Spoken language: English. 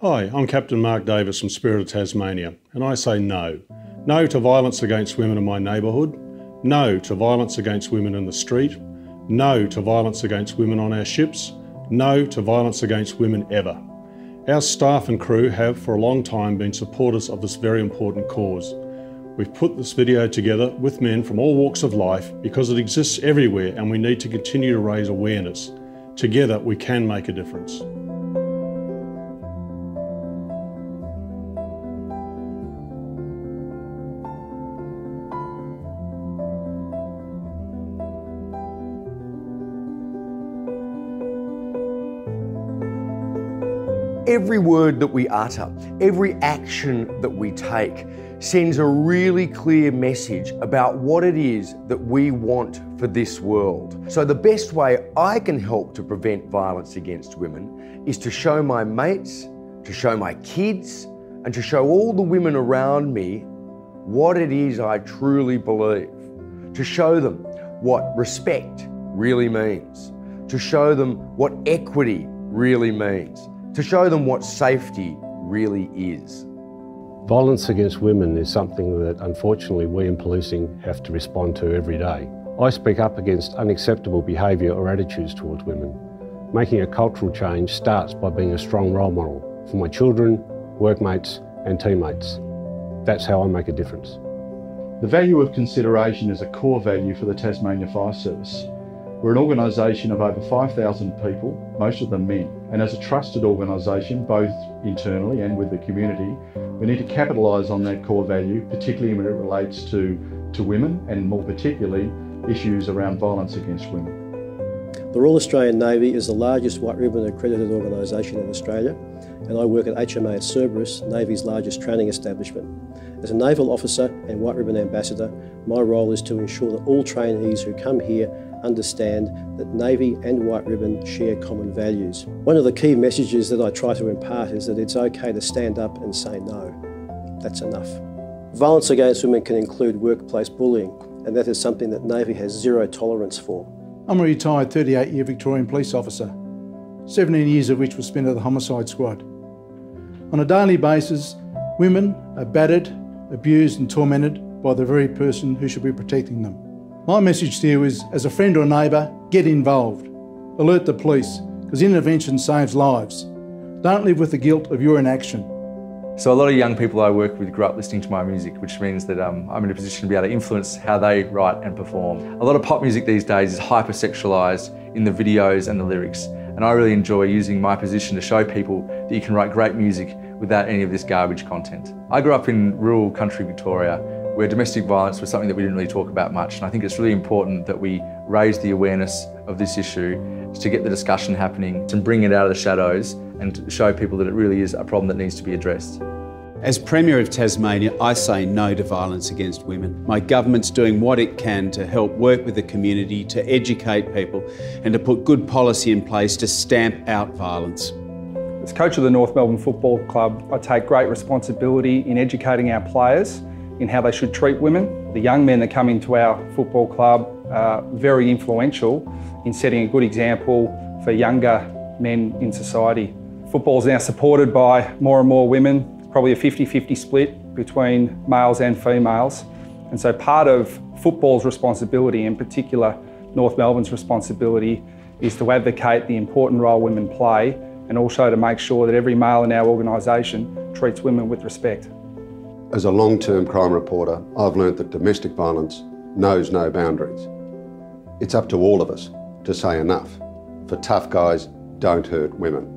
Hi, I'm Captain Mark Davis from Spirit of Tasmania, and I say no. No to violence against women in my neighbourhood. No to violence against women in the street. No to violence against women on our ships. No to violence against women ever. Our staff and crew have for a long time been supporters of this very important cause. We've put this video together with men from all walks of life because it exists everywhere and we need to continue to raise awareness. Together we can make a difference. Every word that we utter, every action that we take sends a really clear message about what it is that we want for this world. So the best way I can help to prevent violence against women is to show my mates, to show my kids, and to show all the women around me what it is I truly believe. To show them what respect really means. To show them what equity really means. To show them what safety really is. Violence against women is something that unfortunately we in policing have to respond to every day. I speak up against unacceptable behaviour or attitudes towards women. Making a cultural change starts by being a strong role model for my children, workmates and teammates. That's how I make a difference. The value of consideration is a core value for the Tasmania Fire Service. We're an organisation of over 5,000 people, most of them men, and as a trusted organisation, both internally and with the community, we need to capitalise on that core value, particularly when it relates to women and more particularly issues around violence against women. The Royal Australian Navy is the largest white ribbon accredited organisation in Australia, and I work at HMA at Cerberus, Navy's largest training establishment. As a naval officer and white ribbon ambassador, my role is to ensure that all trainees who come here understand that Navy and white ribbon share common values. One of the key messages that I try to impart is that it's okay to stand up and say no. That's enough. Violence against women can include workplace bullying, and that is something that Navy has zero tolerance for. I'm a retired 38-year Victorian police officer, 17 years of which was spent at the homicide squad. On a daily basis, women are battered, abused and tormented by the very person who should be protecting them. My message to you is, as a friend or neighbour, get involved. Alert the police, because intervention saves lives. Don't live with the guilt of your inaction. So a lot of young people I work with grew up listening to my music, which means that I'm in a position to be able to influence how they write and perform. A lot of pop music these days is hyper-sexualised in the videos and the lyrics, and I really enjoy using my position to show people that you can write great music without any of this garbage content. I grew up in rural country Victoria, where domestic violence was something that we didn't really talk about much, and I think it's really important that we raise the awareness of this issue to get the discussion happening, to bring it out of the shadows and to show people that it really is a problem that needs to be addressed. As Premier of Tasmania, I say no to violence against women. My government's doing what it can to help work with the community, to educate people and to put good policy in place to stamp out violence. As coach of the North Melbourne Football Club, I take great responsibility in educating our players in how they should treat women. The young men that come into our football club are very influential in setting a good example for younger men in society. Football is now supported by more and more women, probably a 50-50 split between males and females. And so part of football's responsibility, in particular North Melbourne's responsibility, is to advocate the important role women play and also to make sure that every male in our organisation treats women with respect. As a long-term crime reporter, I've learnt that domestic violence knows no boundaries. It's up to all of us to say enough, for tough guys don't hurt women.